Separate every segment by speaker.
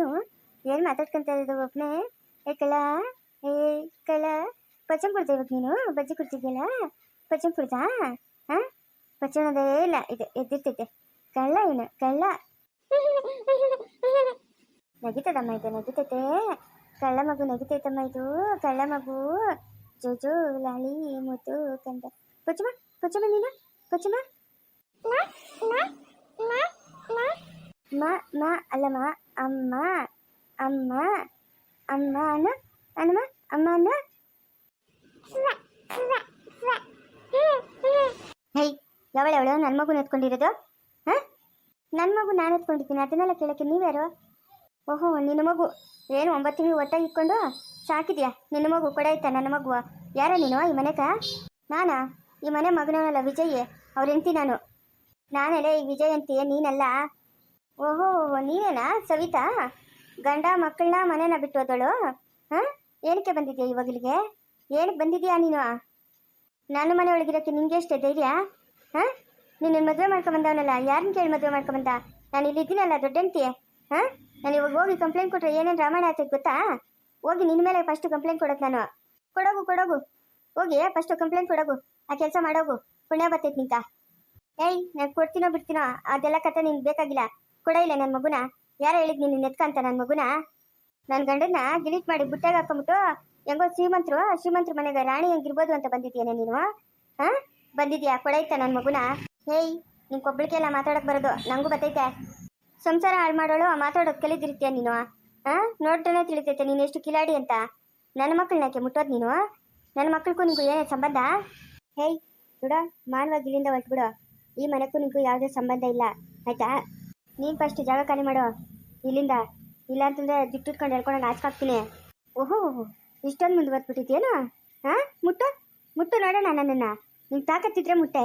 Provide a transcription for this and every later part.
Speaker 1: ಏನು ಏನು ಮಾತಾಡ್ಕೊಂತ ಇರೋದು ಒಬ್ಬನೇ? ಏ ಕಳ, ಏ ಕಳ, ಪಚ್ಚಂ ಕೊಡ್ತಾ ಇವಾಗ ನೀನು ಬಜ್ಜಿ ಕೊಡ್ತಿದ್ಯಲ್ಲ, ಪಚ್ಚಂ ಕೊಡ್ತಾ? ಹಾಂ, ಪಚ್ಚನದೇ ಇಲ್ಲ, ಇದು ಎದ್ದಿರ್ತೈತೆ. ಕಳ್ಳ ಏನು ಕಳ್ಳ? ನಗಿತದಮ್ಮ ಇದು, ನಗಿತೈತೆ. ಕಳ್ಳ ಮಗು ನಗಿತೈತಮ್ಮ ಇದು, ಕಳ್ಳ ಮಗು. ಜೋಜೋ ಲಾಲಿ ಮುತ್ತು ಕಂದ. ಪಚ್ಚಮ್ಮ ಪಚ್ಚಮ್ಮ ನೀನು ಪಚ್ಚಮ್ಮ. ಮ ಅಲ್ಲಮ್ಮ, ಅಮ್ಮ ಅಮ್ಮ ಅಮ್ಮ ಅನ್ನ ಅನ್ನಮ್ಮ, ಅಮ್ಮ ಅನ್ನ. ಹೇ, ಯಾವಳು ನನ್ನ ಮಗು ಎತ್ಕೊಂಡಿರೋದು? ಹಾಂ, ನನ್ನ ಮಗು ನಾನು ಎತ್ಕೊಂಡಿದ್ದೀನಿ, ಅದನ್ನೆಲ್ಲ ಕೇಳೋಕ್ಕೆ ನೀವ್ಯಾರು? ಓಹೋ, ನಿನ್ನ ಮಗು ಏನು 9 ತಿಂಗಳು ಒಟ್ಟಾಗಿ ಇಟ್ಕೊಂಡು ಸಾಕಿದ್ಯಾ? ನಿನ್ನ ಮಗು ಕೊಡಾಯ್ತಾ ನನ್ನ ಮಗು? ಯಾರ ನೀನು ಈ ಮನೆಗ? ನಾನಾ? ಈ ಮನೆ ಮಗನವನಲ್ಲ ವಿಜಯ್, ಅವ್ರ ಹೆಂಡ್ತಿ ನಾನು. ನಾನಲ್ಲೇ ಈ ವಿಜಯ್ ಅಂತೀಯ, ನೀನಲ್ಲ. ಓಹೋ, ನೀನೇನಾ ಸವಿತಾ? ಗಂಡ ಮಕ್ಕಳನ್ನ ಮನೇನ ಬಿಟ್ಟು ಹೋದಳು? ಹಾಂ, ಏನಕ್ಕೆ ಬಂದಿದ್ಯಾ ಇವಾಗಲಿಗೆ? ಏನಕ್ಕೆ ಬಂದಿದ್ಯಾ ನೀನು? ನನ್ನ ಮನೆ ಒಳಗಿರೋಕ್ಕೆ ನಿಂಗೆ ಎಷ್ಟೇ ಧೈರ್ಯ? ಹಾಂ, ನೀನು ಮದುವೆ ಮಾಡ್ಕೊಂಬಂದವನಲ್ಲ, ಯಾರನ್ನ ಕೇಳಿ ಮದುವೆ ಮಾಡ್ಕೊಂಬಂದ? ನಾನು ಇಲ್ಲಿದ್ದೀನಲ್ಲ ದೊಡ್ಡ ಹೆಂಡ್ತಿ. ಹಾಂ, ನಾನು ಇವಾಗ ಹೋಗಿ ಕಂಪ್ಲೇಂಟ್ ಕೊಟ್ಟರೆ ಏನೇನು ರಾಮಾಯಣ ಆಗ್ತೈತೆ ಗೊತ್ತಾ? ಹೋಗಿ ನಿನ್ನ ಮೇಲೆ ಫಸ್ಟು ಕಂಪ್ಲೇಂಟ್ ಕೊಡೋದು ನಾನು. ಕೊಡೋಗು ಹೋಗಿ ಫಸ್ಟು ಕಂಪ್ಲೇಂಟ್ ಕೊಡೋಗು, ಆ ಕೆಲಸ ಮಾಡೋಗು, ಪುಣ್ಯ ಬರ್ತೈತೆ ನಿಂತ. ಏಯ್, ನಾನು ಕೊಡ್ತೀನೋ ಬಿಡ್ತೀನೋ ಅದೆಲ್ಲ ಕತೆ ನಿನ್ಗೆ ಬೇಕಾಗಿಲ್ಲ. ಕೊಡ ಇಲ್ಲ ನನ್ನ ಮಗುನ. ಯಾರು ಹೇಳಿದ್ ನೀನು ನೆತ್ಕಂತ ನನ್ನ ಮಗುನ? ನನ್ನ ಗಂಡನ್ನ ಡಿಲೀಟ್ ಮಾಡಿ ಬುಟ್ಟಾಗ ಹಾಕೊಂಬಿಟ್ಟು ಹೆಂಗೋ ಶ್ರೀಮಂತರು ಮನೆಗೆ ರಾಣಿ ಹೆಂಗಿರ್ಬೋದು ಅಂತ ಬಂದಿದ್ಯೇನೆ ನೀನು? ಹಾಂ, ಬಂದಿದ್ಯಾ? ಕೊಡೈತ ನನ್ನ ಮಗುನ? ಹೇಯ್, ನಿಂಗೆ ಒಬ್ಬಳಿಗೆಲ್ಲ ಮಾತಾಡೋಕೆ ಬರೋದು, ನನಗೂ ಬರ್ತೈತೆ. ಸಂಸಾರ ಹಾಳು ಮಾಡೋಳು ಮಾತಾಡೋದು ಕಲಿದಿರ್ತೀಯ ನೀನು? ಹಾಂ, ನೋಡ್ತಾನೆ ತಿಳಿತೈತೆ ನೀನು ಎಷ್ಟು ಕಿಲಾಡಿ ಅಂತ. ನನ್ನ ಮಕ್ಕಳನ್ನ ಯಾಕೆ ಮುಟ್ಟೋದು ನೀನು? ನನ್ನ ಮಕ್ಕಳಿಗೂ ನಿಂಗೂ ಏನೇ ಸಂಬಂಧ? ಹೇಯ್ ಬಿಡ, ಮಾನವಾಗಿ ಇಲ್ಲಿಂದ ಹೊರಟ್ಬಿಡು. ಈ ಮನೆಗೂ ನಿಂಗೂ ಯಾವುದೇ ಸಂಬಂಧ ಇಲ್ಲ, ಆಯ್ತಾ? ನೀನು ಫಸ್ಟ್ ಜಾಗ ಖಾಲಿ ಮಾಡೋ ಇಲ್ಲಿಂದ. ಇಲ್ಲ ಅಂತಂದರೆ ಜಿಟ್ಟಿಟ್ಕೊಂಡು ಹೇಳ್ಕೊಂಡು ನಾಚ್ಕಾಕ್ತೀನಿ. ಓಹೋ, ಇಷ್ಟೊಂದು ಮುಂದುವರ್ದ್ಬಿಟ್ಟಿದ್ಯೇನು? ಹಾಂ, ಮುಟ್ಟು ನೋಡೋಣ ನನ್ನನ್ನು. ನಿಂಗೆ ತಾಕತ್ತಿದ್ರೆ ಮುಟ್ಟೆ.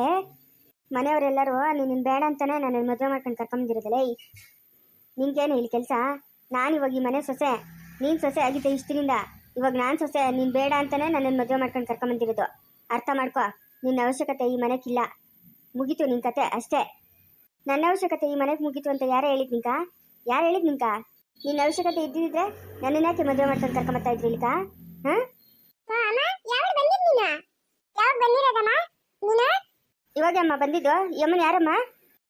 Speaker 1: ಮನೆಯವರೆಲ್ಲರೂ ನೀನು ಬೇಡ ಅಂತಾನೆ ನಾನು ಮದುವೆ ಮಾಡ್ಕೊಂಡು ಕರ್ಕೊಂಬಂದಿರೋದಲ್ಲ. ನಿಂಗೇನು ಇಲ್ಲಿ ಕೆಲಸ? ನಾನು ಇವಾಗ ಈ ಮನೆ ಸೊಸೆ, ನೀನು ಸೊಸೆ ಆಗಿದ್ದೆ ಇಷ್ಟಿನಿಂದ. ಇವಾಗ ನಾನು ಸೊಸೆ, ನೀನು ಬೇಡ ಅಂತಾನೆ ನನ್ನನ್ನು ಮದುವೆ ಮಾಡ್ಕೊಂಡು ಕರ್ಕೊಂಬಂದಿರೋದು. ಅರ್ಥ ಮಾಡ್ಕೊ, ನಿನ್ನ ಅವಶ್ಯಕತೆ ಈ ಮನೆಗಿಲ್ಲ. ಮುಗೀತು ನಿನ್ನ ಕತೆ ಅಷ್ಟೇ. ನನ್ನ ಅವಶ್ಯಕತೆ ಈ ಮನೆಗೆ ಮುಗೀತು ಅಂತ ಯಾರು ಹೇಳಿದ್ ನಿಂಕ? ನಿನ್ನ ಅವಶ್ಯಕತೆ ಇದ್ದಿದ್ರೆ ನನ್ನನ್ನ ಯಾಕೆ ಮದುವೆ ಮಾಡ್ಕೊಂಡು ಕರ್ಕೊಂಬರ್ತಾ ಇದ್ರಿ ಇಲ್ಲಿಕ? ಹಾಂ, ಇವಾಗ ಅಮ್ಮ ಬಂದಿದ್ದು. ಈ ಅಮ್ಮನ ಯಾರಮ್ಮ?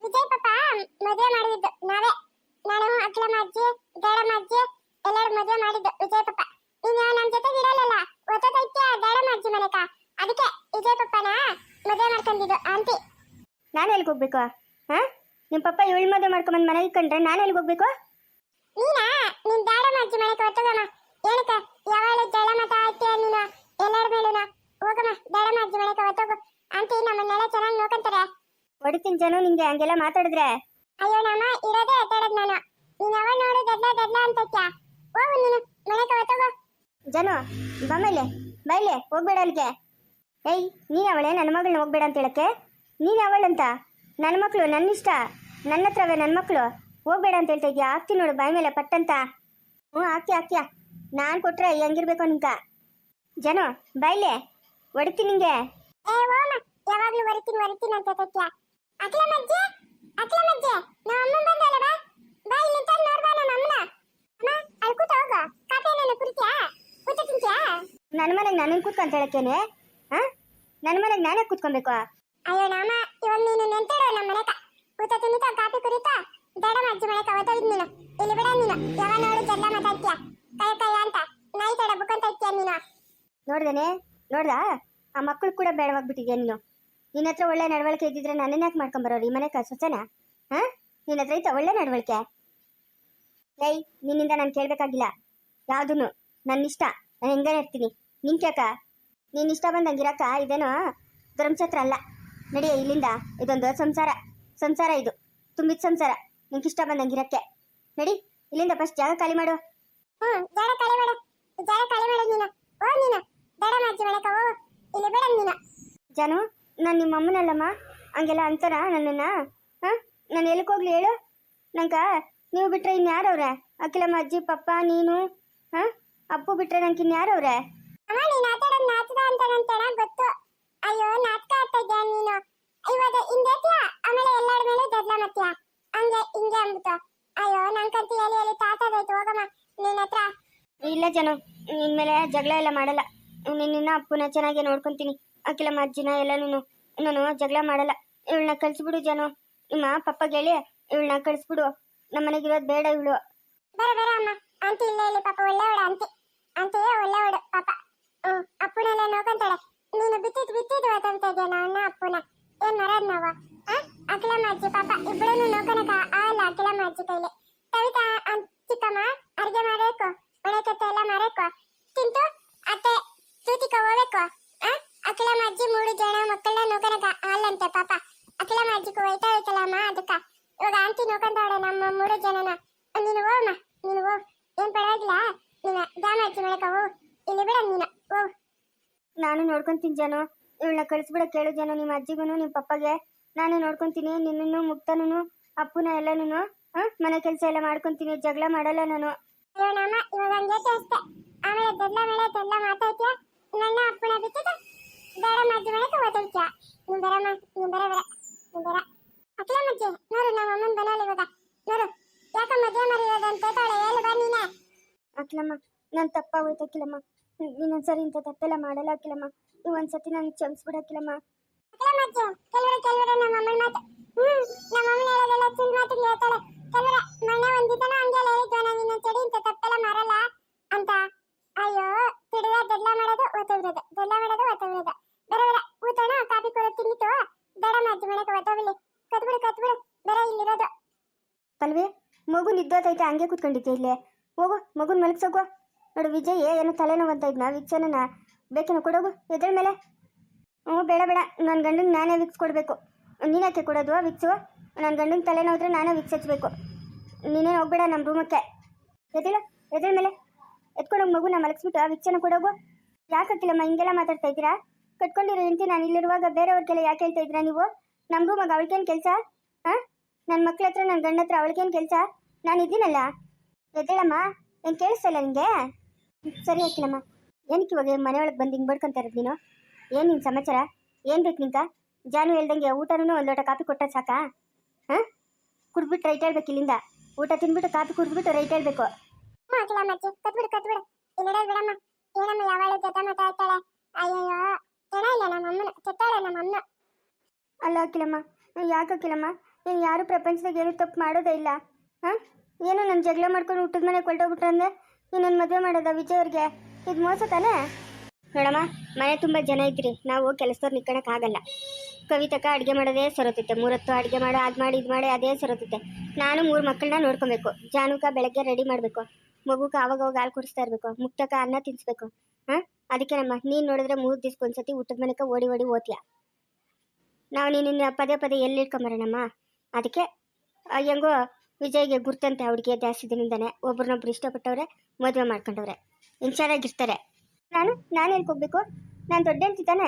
Speaker 2: ವಿಜಯ್ ಪಾಪ ಮದುವೆ ಮಾಡಿದ್ದು ನಾವೇ. ನಾನು ಅಖಿಲಮ್ಮ ಅಜ್ಜಿ, ದಡಮ್ಮ ಅಜ್ಜಿ ಎಲ್ಲರೂ ಮದುವೆ ಮಾಡಿದ್ದು ವಿಜಯ್ ಪಾಪ. ನೀನು ನಮ್ಮ ಜೊತೆಗೆ ಇರಲ್ಲ, ಒತ್ತೈತೆ ದಡಮ್ಮ ಅಜ್ಜಿ ಮನೆಕ. ಅದಕ್ಕೆ ವಿಜಯ್ ಪಾಪನ ಮದುವೆ ಮಾಡ್ಕೊಂಡಿದ್ದು ಆಂಟಿ.
Speaker 1: ನಾನು ಎಲ್ಲಿಗೆ ಹೋಗ್ಬೇಕು? ಹಾಂ, ನಿಮ್ಮ ಪಪ್ಪ ಇವಳು ಮದುವೆ ಮಾಡ್ಕೊಂಬಂದು ಮನೆಗೆ ಇಟ್ಕೊಂಡ್ರೆ ನಾನು ಎಲ್ಲಿಗೆ ಹೋಗ್ಬೇಕು?
Speaker 2: ನೀನಾ ನಿನ್ ದಡಮ್ಮ ಅಜ್ಜಿ ಮನೆಗೆ ಒತ್ತಗಮ್ಮ. ಏನಕ್ಕ ಯಾವಾಗಲೂ ಜಳ ಮತ ಆಯ್ತೀಯ ನೀನು ಎಲ್ಲರ ಮೇಲೂನ? ಹೋಗಮ್ಮ ದಡಮ್ಮ ಅಜ್ಜಿ ಮನೆಗೆ ಒತ್ತಗು. ಆಂಟಿ ನಮ್ಮನ್ನೆಲ್ಲ ಚೆನ್ನಾಗಿ ನೋಡ್ಕೊಂತಾರೆ.
Speaker 1: ಹೊಡಿತೀನಿ ಜನ ನಿಂಗೆ ಹಂಗೆಲ್ಲ ಮಾತಾಡಿದ್ರೆ.
Speaker 2: ಅಯ್ಯೋ ನಮ್ಮ ಇರೋದೇ ಎತ್ತಾಡೋದು ನಾನು. ನೀನು ಯಾವ ನೋಡು ದಡ್ಡ ಅಂತಕ್ಯ. ಹೋಗು ನೀನು ಮನೆಗೆ ಒತ್ತಗು.
Speaker 1: ಜನ ಬೈಲೆ ಹೋಗ್ಬೇಡ ಅಲ್ಲಿಗೆ. ಏಯ್, ನೀನು ಅವಳೆ ನನ್ನ ಮಗಳನ್ನ ಹೋಗ್ಬೇಡ ಅಂತ ಹೇಳಕ್ಕೆ? ನೀನು ಅವಳಂತ? ನನ್ನ ಮಕ್ಕಳು ನನ್ನ ಇಷ್ಟ, ನನ್ನ ಹತ್ರವೇ ನನ್ನ ಮಕ್ಕಳು. ಹೋಗ್ಬೇಡ ಅಂತ ಹೇಳ್ತಾ ಇದೆಯಾ? ಹಾಕ್ತೀನಿ ನೋಡು ಬಾಯಿ ಮೇಲೆ ಪಟ್ಟಂತ. ಹ್ಞೂ, ಹಾಕ್ಯ. ನಾನು ಕೊಟ್ರೆ ಹೆಂಗಿರ್ಬೇಕು ನಿಂಕ? ಜನ ಬೈಲೆ ಹೊಡಿತೀನಿ ನಿಂಗೆ.
Speaker 2: ಯಾವಾಗ್ಲೂ ವರಿತೀನಿ ಅಂತ ತಕ್ಯ. ಅಖಿಲಮ್ಮಜ್ಜಿ ನಮ್ಮ ಅಮ್ಮ ಬಂದಲ್ಲ, ಬಾ ಇಲ್ಲಿ ತಂದು ನೋಡ್ಬಾ ನಮ್ಮ ಅಮ್ಮನ. ಅಮ್ಮ ಅಲ್ಲಿ ಕೂತ ಹೋಗು. ಕಾಫಿ ಏನೇನು ಕುಡಿತ್ಯಾ? ಕೂತ ತಿಂತ್ಯಾ?
Speaker 1: ನನ್ನ ಮನೆಗೆ ನಾನು ಕೂತ್ಕೊಂತ ಹೇಳಕ್ಕೇನೆ? ಹಾಂ, ನನ್ನ ಮನೆಗೆ ನಾನೇ ಕೂತ್ಕೊಬೇಕು?
Speaker 2: ಅಯ್ಯೋ ನಾಮ, ಇವಾಗ ನೀನು ನೆಂತಾಡೋ ನಮ್ಮ ಮನೆಕ. ಕೂತ ತಿನ್ನಿತಾ ಕಾಫಿ ಕುಡಿತಾ ದಡಮ್ಮ ಅಜ್ಜಿ ಮನೆಕ ಒತ್ತೋಗಿದ್ ನೀನು. ಇಲ್ಲಿ ಬಿಡ ನೀನು ಯಾವ ನೋಡು ಜಡ್ಲ ಮಾತಾಡ್ತೀಯ ಕೈ ಅಂತ ನಾಯಿ ತಡ ಬುಕ್ಕಂತ ಇರ್ತೀಯ ನೀನು.
Speaker 1: ನೋಡ್ದ ಆ ಮಕ್ಕಳು ಕೂಡ ಬೇಡವಾಗ್ಬಿಟ್ಟಿದ್ಯಾ ನೀನು. ನಿನ್ನ ಹತ್ರ ಒಳ್ಳೆ ನಡವಳಿಕೆ ಇದ್ದಿದ್ರೆ ನನ್ನನ್ನ ಯಾಕೆ ಮಾಡ್ಕೊಂಬರೋರು ಈ ಮನೆ ಸೊಸೆನ? ಹಾಂ, ನಿನ್ನ ಹತ್ರ ಐತ ಒಳ್ಳೆ ನಡವಳಿಕೆ? ಏಯ್, ನಿನ್ನಿಂದ ನಾನು ಕೇಳಬೇಕಾಗಿಲ್ಲ ಯಾವುದೂ. ನನ್ನ ಇಷ್ಟ, ನಾನು ಹೆಂಗಾನೆ ಇರ್ತೀನಿ. ನಿಂಕ್ಯಾಕ? ನೀನು ಇಷ್ಟ ಬಂದಂಗಿರಕ್ಕ ಇದೇನೋ ಧರ್ಮಛತ್ರ ಅಲ್ಲ. ನಡಿಯ ಇಲ್ಲಿಂದ. ಇದೊಂದು ಸಂಸಾರ ಇದು ತುಂಬಿದ ಸಂಸಾರ. ನಿಂಗೆ ಇಷ್ಟ ಬಂದಂಗಿರಕ್ಕೆ ನಡಿ ಇಲ್ಲಿಂದ. ಫಸ್ಟ್ ಜಾಗ ಖಾಲಿ ಮಾಡು.
Speaker 2: ಜಾಗ ಖಾಲಿ ಮಾಡು ನೀನು. ಓ ನೀನು ದಡಮ್ಮ ಅಜ್ಜಿ ಮನೆಕ ಹೋಗು. ಇಲ್ಲಿ ಬಿಡ ನೀನು.
Speaker 1: ಜಾನು, ನಾನು ನಿಮ್ಮ ಅಮ್ಮನಲ್ಲಮ್ಮ, ಹಂಗೆಲ್ಲ ಅಂತಾರ ನನ್ನನ್ನ? ಹಾಂ, ನಾನು ಎಲ್ಲಿಗೆ ಹೋಗ್ಲಿ ಹೇಳು? ನಂಗೆ ನೀವು ಬಿಟ್ರೆ ಇನ್ಯಾರವ್ರೆ? ಅಖಿಲಮ್ಮ ಅಜ್ಜಿ, ಪಪ್ಪ, ನೀನು, ಹಾಂ, ಅಪ್ಪು ಬಿಟ್ರೆ ನಂಗೆ ಇನ್ಯಾರವ್ರೆ?
Speaker 2: ಅಮ್ಮ ನೀನು ಆಟಾಡೋದು ನಾಟಕ ಅಂತ ನಂತೇನ ಗೊತ್ತು. ಅಯ್ಯೋ ನಾಟಕ ಆಡ್ತಾ ಇದ್ಯಾ ನೀನು? ಇವಾಗ ಹಿಂದೇತ್ಯಾ ಆಮೇಲೆ ಎಲ್ಲರ ಮೇಲೂ ದಡ್ಲ ಮತ್ಯಾ ಹಂಗೆ ಹಿಂಗೆ ಅಂದ್ಬಿಟ್ಟು. ಅಯ್ಯೋ ನಂಗಂತೂ ಎಲ್ಲಿ ತಾತದಾಯ್ತು ಹೋಗಮ್ಮ ನಿನ್ನ ಹತ್ರ.
Speaker 1: ಇಲ್ಲ ಜನ ನಿನ್ ಮೇಲೆ ಜಗಳ ಎಲ್ಲ ಮಾಡಲ್ಲ. ನಿನ್ನ ಅಪ್ಪನ ಚೆನ್ನಾಗಿ ನೋಡ್ಕೊಂತೀನಿ. ಅಖಿಲಮ್ಮ ಅಜ್ಜಿನ ಎಲ್ಲನೂ ನಾನು ಜಗಳ ಮಾಡಲ್ಲ. ಇವಳನ್ನ ಕಳ್ಸಿಬಿಡು ಜನ. ನಿಮ್ಮ ಪಪ್ಪಗೆ ಹೇಳಿ ಇವಳನ್ನ ಕಳಿಸ್ಬಿಡು. ನಮ್ಮನೆಗಿರೋದು ಬೇಡ ಇವಳು.
Speaker 2: ಬೇರೆ ಅಮ್ಮ ಆಂಟಿ ಇಲ್ಲ ಇಲ್ಲಿ ಪಾಪ ಒಳ್ಳೆವಳ ಆಂಟಿ ಒಳ್ಳೆವಳು ಪಾಪ. ಅಪ್ಪನೆಲ್ಲ ನೋಡ್ಕೊಂತಾಳೆ. ನೀನು ಬಿತ್ತಿದ್ದು ಓದ್ತಾ ಇದೆಯಾ ಅಣ್ಣ ಅಪ್ಪನ ಏನ್ ಮರದ್ ನಾವು ಅಖಿಲಮ್ಮ ಅಜ್ಜಿ ಪಾಪ ಇಬ್ಬಳನ್ನು ನೋಡ್ಕೊಳಕ ಆಗಲ್ಲ ಅಖಿಲಮ್ಮ ಅಜ್ಜಿ ಕೈಲಿ. ಕವಿತಾ ಚಿಕ್ಕಮ್ಮ ಅಡ್ಗೆ ಮಾಡಬೇಕು ಮನೆ ಕತ್ತೆ ಎಲ್ಲ ಮಾಡಬೇಕು ತಿಂತು ಅತ್ತೆ ತೂತಿಕ ಹೋಗ್ಬೇಕು. ಅಖಿಲಮ್ಮ ಅಜ್ಜಿ 3 ಜನ ಮಕ್ಕಳನ್ನ ನೋಡ್ಕೊಳಕ ಆಗಲ್ಲಂತೆ ಪಾಪ. ಅಖಿಲಮ್ಮ ಅಜ್ಜಿಗೂ ಹೋಯ್ತಲ್ಲ ಅದಕ್ಕ ಇವಾಗ ಆಂಟಿ ನೋಡ್ಕೊಂತಾಳೆ ನಮ್ಮ 3 ಜನನ. ನೀನು ಹೋಗಮ್ಮ ನೀನು ಹೋಗ್ ಏನ್ ಪರವಾಗಿಲ್ಲ. ನೀನ ದಾಮ ಅಜ್ಜಿ ಮಾಡಕ ಹೋಗ್ ಇಲ್ಲಿ ಬಿಡ ನೀನು ಹೋಗ್.
Speaker 1: ನಾನು ನೋಡ್ಕೊಂತೀನಿ ಜನ. ಇವಳನ್ನ ಕಳಿಸ್ಬಿಡ ಕೇಳು ಜನ. ನಿಮ್ಮ ಅಜ್ಜಿಗೂ ನಿಮ್ಮ ಪಪ್ಪಗೆ ನಾನು ನೋಡ್ಕೊಂತೀನಿ. ನಿನ್ನನ್ನು ಮುಕ್ತನೂ ಅಪ್ಪನ ಎಲ್ಲನೂ ಮನೆ ಕೆಲಸ ಎಲ್ಲ ಮಾಡ್ಕೊಂತೀನಿ. ಜಗಳ ಮಾಡಲ್ಲ ನಾನು.
Speaker 2: ಅಯ್ಯೋ ನಮ್ಮ ಇವಾಗ ಹಂಗೈತೆ ಅಷ್ಟೇ. ಆಮೇಲೆ ದೆಲ್ಲ ಮಾತಾಡ್ತೀಯ. ನನ್ನ ಅಪ್ಪನ ಬಿಟ್ಟಿದ್ದು ಬೇಡ ಅಜ್ಜಿ ಮಾಡಕ ಓದೈತ್ಯ. ನೀನ್ ಬರ ಅಖಿಲಮ್ಮ ಅಜ್ಜಿ ನೋಡು ನಮ್ಮ ಅಮ್ಮನ ಬನಲ್ಲ ಇವಾಗ ನೋಡು ಯಾಕ ಮದುವೆ ಮಾಡಿರೋದಂತ ತಾಳೆ ಹೇಳು ಬಾ ನೀನೆ.
Speaker 1: ಅಖಿಲಮ್ಮ ನಾನು ತಪ್ಪಾಗೋಯ್ತು ಅಖಿಲಮ್ಮ. ಇನ್ನೊಂದ್ಸರಿ ಇಂಥ ತಪ್ಪೆಲ್ಲ ಮಾಡಲ್ಲ ಅಖಿಲಮ್ಮ. ಒಂದ್ಸತಿ ನಾನು ಕ್ಷಮಿಸ್ಬಿಡ ಅಖಿಲಮ್ಮ.
Speaker 2: ಅಖಿಲಮ್ಮ ಅಜ್ಜಿ ಕೆಲವರ ನಮ್ಮ ಅಮ್ಮನ ಮಾತು ನಮ್ಮ ಅಮ್ಮನ ಹೇಳೋದೆಲ್ಲ ಸುಳ್ಳು ಮಾತು ಹೇಳ್ತಾಳೆ. ಕೆಲವರ ಮನೆ ಒಂದಿತನ ಹಂಗೆ ಹೇಳಿದ್ವ ನಾನು ನಿನ್ನ ಚಡಿ ಇಂಥ ತಪ್ಪೆಲ್ಲ ಮಾಡಲ್ಲ ಅಂತ. ಅಯ್ಯೋ ತಿಡುವ ದೆಲ್ಲ ಮಾಡೋದು ಓದ್ತವ್ರದು ಬೇರೆ ಊತಣ ಕಾಫಿ ಕೊಡೋ ತಿಂದಿತ್ತು ದಡಮ್ಮ ಅಜ್ಜಿ ಮಾಡಕ ಓದ್ತವಿಲ್ಲಿ ಕತ್ಬಿಡು ಬೇರೆ ಇಲ್ಲಿರೋದು.
Speaker 1: ಪಲ್ವಿ ಮಗು ನಿದ್ದೋತೈತೆ ಹಂಗೆ ಕೂತ್ಕೊಂಡಿದ್ದೆ ಇಲ್ಲೇ. ಹೋಗು ಮಗುನ ಮಲಗ್ಸೋಗು. ನೋಡು ವಿಜಯ್ ಏನೋ ತಲೆನೋವು ಅಂತ ಇದ್ನ ವಿಕ್ಸನ ಬೇಕೇನೋ ಕೊಡೋಗು ಎದ್ರ ಮೇಲೆ. ಬೇಡ ನನ್ನ ಗಂಡಂಗೆ ನಾನೇ ವಿಕ್ಸ್ ಕೊಡಬೇಕು. ನೀನ್ಯಾಕೆ ಕೊಡೋದು ವಿಕ್ಸು? ನನ್ನ ಗಂಡಂಗೆ ತಲೆನೋದ್ರೆ ನಾನೇ ವಿಕ್ಸ್ ಹಚ್ಬೇಕು. ನೀನೇ ಹೋಗ್ಬೇಡ ನಮ್ಮ ರೂಮಕ್ಕೆ. ಎದ್ರ ಮೇಲೆ ಎತ್ಕೊಂಡೋಗಿ ಮಗುನ ಮಲಗಿಸ್ಬಿಟ್ಟು ವಿಕ್ಸನ ಕೊಡೋಗು. ಯಾಕಕ್ಕಿಲ್ಲಮ್ಮ ಹಿಂಗೆಲ್ಲ ಮಾತಾಡ್ತಾ ಇದ್ದೀರಾ? ಕಟ್ಕೊಂಡಿರೋ ಹೆಂಡತಿ ನಾನು ಇಲ್ಲಿರುವಾಗ ಬೇರೆಯವ್ರಿಗೆಲ್ಲ ಯಾಕೆ ಹೇಳ್ತಾ ಇದ್ದೀರಾ ನೀವು? ನಮ್ಮ ರೂಮಾಗ ಅವಳಿಗೇನು ಕೆಲಸ? ನನ್ನ ಮಕ್ಳ ಹತ್ರ ನನ್ನ ಗಂಡ ಹತ್ರ ಅವಳಿಗೇನು ಕೆಲಸ? ನಾನು ಇದ್ದೀನಲ್ಲ. ಎದ್ದೇಳಮ್ಮ, ಏನು ಕೇಳಿಸ್ತಲ್ಲ ನಿನಗೆ? ಸರಿ ಹಾಕಿಲ್ಲಮ್ಮ. ಏನಕ್ಕೆ ಇವಾಗ ಮನೆಯೊಳಗೆ ಬಂದು ಹಿಂಗೆ ಬಡ್ಕೊಂತ ಇರೋದು ನೀನು? ಏನು ನಿನ್ನ ಸಮಾಚಾರ? ಏನು ಬೇಕು ನಿಂಕ? ಜಾನು ಹೇಳ್ದಂಗೆ ಊಟನೂ ಒಂದು ಲೋಟ ಕಾಫಿ ಕೊಟ್ಟ ಸಾಕಾ? ಕುಡ್ಬಿಟ್ಟು ರೈಟ್ ಹೇಳ್ಬೇಕು ಇಲ್ಲಿಂದ. ಊಟ ತಿಂದ್ಬಿಟ್ಟು ಕಾಫಿ ಕುಡಿದ್ಬಿಟ್ಟು ರೈಟ್ ಹೇಳ್ಬೇಕು.
Speaker 2: ಅಖಿಲಮ್ಮ ಅಜ್ಜಿ ಕತ್ಬಿಡು ಇಲ್ಲಡ ಬಿಡಮ್ಮ. ಏನಮ್ಮ ಯಾವಾಳು ಜೊತೆ ಮಾತಾಡ್ತಾಳೆ. ಅಯ್ಯಯ್ಯೋ ಜನ ಇಲ್ಲ ನಮ್ಮ ಅಮ್ಮನ ಕೆತ್ತಾಳೆ ನಮ್ಮ ಅಮ್ಮ.
Speaker 1: ಅಲ್ಲ ಅಖಿಲಮ್ಮ, ಯಾಕಕ್ಕಿಲ್ಲಮ್ಮ? ನೀನು ಯಾರು ಪ್ರಪಂಚದಾಗ ಏನು ತಪ್ಪು ಮಾಡೋದೇ ಇಲ್ಲ. ಏನೋ ನನ್ನ ಜಗಳ ಮಾಡ್ಕೊಂಡು ಊಟದ ಮನೆಗೆ ಹೊರಟೋಗ್ಬಿಟ್ರೆ ಅಂದರೆ ನೀನು ನನ್ನ ಮದುವೆ ಮಾಡೋದ ವಿಜಯ್ ಅವ್ರಿಗೆ? ಇದು ಮೋಸ ತಾನೇ? ನೋಡಮ್ಮ, ಮನೆ ತುಂಬ ಜನ ಇದ್ರಿ, ನಾವು ಕೆಲಸದವ್ರು ನಿಕ್ಕೊಳಕ್ಕಾಗಲ್ಲ. ಕವಿತಕ್ಕ ಅಡುಗೆ ಮಾಡೋದೇ ಸರೋತೈತೆ. 3 ಹೊತ್ತು ಅಡುಗೆ ಮಾಡೋ ಅದು ಮಾಡಿ ಇದು ಮಾಡಿ ಅದೇ ಸರೋತೈತೆ. ನಾನು 3 ಮಕ್ಕಳನ್ನ ನೋಡ್ಕೊಬೇಕು. ಜಾನುಕ ಬೆಳಗ್ಗೆ ರೆಡಿ ಮಾಡಬೇಕು, ಮಗುಗೆ ಆವಾಗ ಹಾಲು ಕುಡಿಸ್ತಾ ಇರಬೇಕು, ಮುಕ್ತಕ್ಕ ಅನ್ನ ತಿನ್ನಿಸ್ಬೇಕು. ಅದಕ್ಕೆ ನಮ್ಮ ನೀನು ನೋಡಿದ್ರೆ 3 ದಿವ್ಸಕ್ಕೆ ಒಂದ್ಸತಿ ಊಟದ ಮನೆಗೆ ಓಡಿ ಓದ್ತೀಯ. ನಾವು ನಿನ್ನ ಪದೇ ಎಲ್ಲಿ ಇಟ್ಕೊಂಬರೋಣಮ್ಮ? ಅದಕ್ಕೆ ಹೆಂಗೋ ವಿಜಯ್ಗೆ ಗುರ್ತಂತೆ ಹುಡುಗಿಯ ಜಾಸ್ತಿ ದಿನದಿಂದಾನೆ ಒಬ್ರನ್ನೊಬ್ರು ಇಷ್ಟಪಟ್ಟವ್ರೆ, ಮದುವೆ ಮಾಡ್ಕೊಂಡವ್ರೆ, ಇನ್ಶಾರಾಗಿರ್ತಾರೆ. ನಾನು ಎಲ್ಲಿ ಹೋಗ್ಬೇಕು? ನಾನು ದೊಡ್ಡ ಹೇಳ್ತಿದ್ದಾನೆ.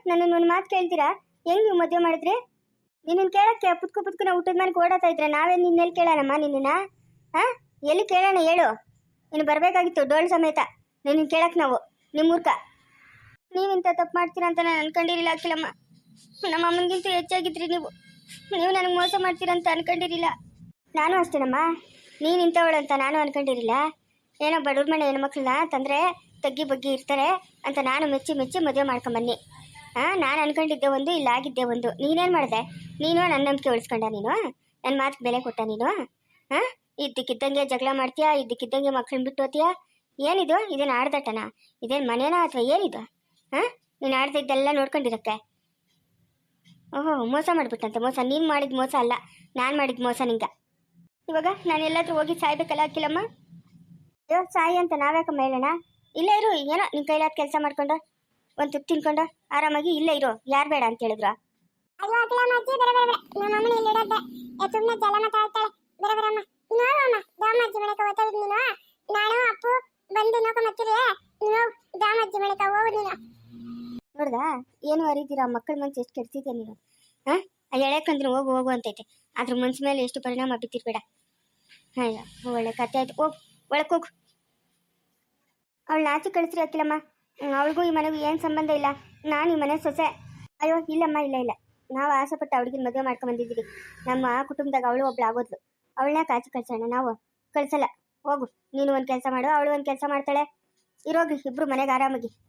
Speaker 1: ನನ್ನನ್ನು ಒಂದು ಮಾತು ಕೇಳ್ತೀರಾ? ಹೆಂಗೆ ನೀವು ಮದುವೆ ಮಾಡಿದ್ರಿ? ನಿನ್ನನ್ನು ಕೇಳೋಕ್ಕೆ ಪುತ್ಕು ಊಟದ ಮನೆಗೆ ಓಡಾಡ್ತಾ ಇದ್ರೆ ನಾವೇ ನಿನ್ನೆಲ್ಲಿ ಕೇಳೋಣಮ್ಮ? ನಿನ್ನ ಎಲ್ಲಿ ಕೇಳೋಣ ಹೇಳು? ನೀನು ಬರಬೇಕಾಗಿತ್ತು ಡೋಲ್ ಸಮೇತ. ನಿನ್ನ ಕೇಳಕ್ಕೆ ನಾವು ನಿಮ್ಮೂರ್ಕ. ನೀವಿಂತ ತಪ್ಪು ಮಾಡ್ತೀರಾ ಅಂತ ನಾನು ಅನ್ಕೊಂಡಿರಲಿಲ್ಲ ಅಖಿಲಮ್ಮ. ನಮ್ಮ ಅಮ್ಮನಿಗಿಂತ ಹೆಚ್ಚಾಗಿದ್ರಿ ನೀವು ನನಗೆ ಮೋಸ ಮಾಡ್ತೀರಂತ ಅನ್ಕೊಂಡಿರಲಿಲ್ಲ. ನಾನು ಅಷ್ಟೇನಮ್ಮ, ನೀನು ಇಂಥವಳು ಅಂತ ನಾನು ಅನ್ಕೊಂಡಿರಲಿಲ್ಲ. ಏನೋ ಬಡವ್ರ ಮನೆ ಹೆಣ್ಮಕ್ಳನ್ನ ತಂದರೆ ತಗ್ಗಿ ಬಗ್ಗಿ ಇರ್ತಾರೆ ಅಂತ ನಾನು ಮೆಚ್ಚಿ ಮದುವೆ ಮಾಡ್ಕೊಂಬನ್ನಿ. ನಾನು ಅನ್ಕೊಂಡಿದ್ದೆ ಒಂದು, ಇಲ್ಲ ಆಗಿದ್ದೆ ಒಂದು. ನೀನೇನು ಮಾಡಿದೆ? ನೀನು ನನ್ನ ನಂಬಿಕೆ ಉಳಿಸ್ಕೊಂಡ? ನೀನು ನನ್ನ ಮಾತಿಗೆ ಬೆಲೆ ಕೊಟ್ಟ? ನೀನು ಇದ್ದಕ್ಕಿದ್ದಂಗೆ ಜಗಳ ಮಾಡ್ತೀಯಾ, ಇದ್ದಕ್ಕಿದ್ದಂಗೆ ಮಕ್ಕಳನ್ನ ಬಿಟ್ಟು ಹೋಗ್ತೀಯಾ? ಏನಿದು? ಇದೇನು ಆಡ್ದಟ್ಟನ? ಇದೇನು ಮನೇನಾ ಅಥವಾ ಏನಿದು? ನೀನು ಆಡ್ದಿದ್ದೆಲ್ಲ ನೋಡ್ಕೊಂಡಿರಕ್ಕೆ. ಓಹೋ, ಮೋಸ ಮಾಡಿಬಿಟ್ಟಂತೆ. ಮೋಸ ನೀನು ಮಾಡಿದ ಮೋಸ ಅಲ್ಲ, ನಾನು ಮಾಡಿದ ಮೋಸ ನಿಂಗೆ. ಇವಾಗ ನಾನು ಎಲ್ಲಾದ್ರೂ ಹೋಗಿ ಸಾಯ್ಬೇಕಲ್ಲ ಅಖಿಲಮ್ಮ? ಅಯ್ಯೋ ಸಾಯಿ ಅಂತ ನಾವ್ಯಾಕಮ್ಮ ಹೇಳೋಣ? ಇಲ್ಲೇ ಇರು, ಏನೋ ನಿನ್ನ ಕೈಲಾದ ಕೆಲಸ ಮಾಡ್ಕೊಂಡು ಒಂದು ತುತ್ತು ತಿನ್ಕೊಂಡು ಆರಾಮಾಗಿ ಇಲ್ಲೇ ಇರು. ಯಾರು ಬೇಡ ಅಂತ ಹೇಳಿದ್ರು?
Speaker 2: ಅಯ್ಯೋ ಅಖಿಲಮ್ಮ ಅಜ್ಜಿ ನಮ್ಮ ಅಮ್ಮನ ಇಲ್ಲಿಡೋದೆ ಸುಮ್ಮನೆ ಜಲ ಮಾತಾಡ್ತಾಳೆ. ಬರಮ್ಮ ನೋಡಮ್ಮ ದಾಮ ಅಜ್ಜಿ ಮನೆಗೆ ಓದ್ತಾಯಿದ್ ನೀನು. ನಾನು ಅಪ್ಪು ಬಂದು ನೋಡ್ಕೊಂಬತ್ತೀರಿ. ನೀವು ದಾಮ ಅಜ್ಜಿ ಮನೆಗೆ ಹೋಗು ನೀನು.
Speaker 1: ನೋಡ್ದಾ ಏನು ಅರಿತೀರ? ಮಕ್ಕಳ ಮನ್ಸು ಎಷ್ಟು ಕೆಡ್ಸಿದ್ಯಾ ನೀನು? ಎಳೆಕಂದ್ರೆ ಹೋಗು ಅಂತೈತೆ, ಅದ್ರ ಮನ್ಸು ಮೇಲೆ ಎಷ್ಟು ಪರಿಣಾಮ ಬಿತ್ತಿರ್ಬೇಡ. ಅಯ್ಯೋ ಒಳ್ಳೆ ಕತೆ ಆಯ್ತು. ಒಳಕ್ಕೆ ಹೋಗು. ಅವಳು ನಾಚಿ ಕಳಿಸ್ರಿ ಅಖಿಲಮ್ಮ. ಅವಳಿಗೂ ಈ ಮನೆಗೂ ಏನು ಸಂಬಂಧ ಇಲ್ಲ. ನಾನು ಈ ಮನೆ ಸೊಸೆ. ಅಯ್ಯೋ ಇಲ್ಲಮ್ಮ, ಇಲ್ಲ ನಾವು ಆಸೆಪಟ್ಟು ಅವಳಿಗೆ ಮದುವೆ ಮಾಡ್ಕೊಂಬಂದಿದ್ದೀರಿ. ನಮ್ಮ ಕುಟುಂಬದಾಗ ಅವಳು ಒಬ್ಳು ಆಗೋದ್ಲು. ಅವಳನ್ನ ಕಾಚಿ ಕಳ್ಸೋಣ ನಾವು. ಕಳ್ಸಲ್ಲ. ಹೋಗು, ನೀನು ಒಂದು ಕೆಲಸ ಮಾಡು, ಅವಳು ಒಂದು ಕೆಲಸ ಮಾಡ್ತಾಳೆ. ಇರೋಗ್ರಿ ಇಬ್ರು ಮನೆಗೆ ಆರಾಮಾಗಿ.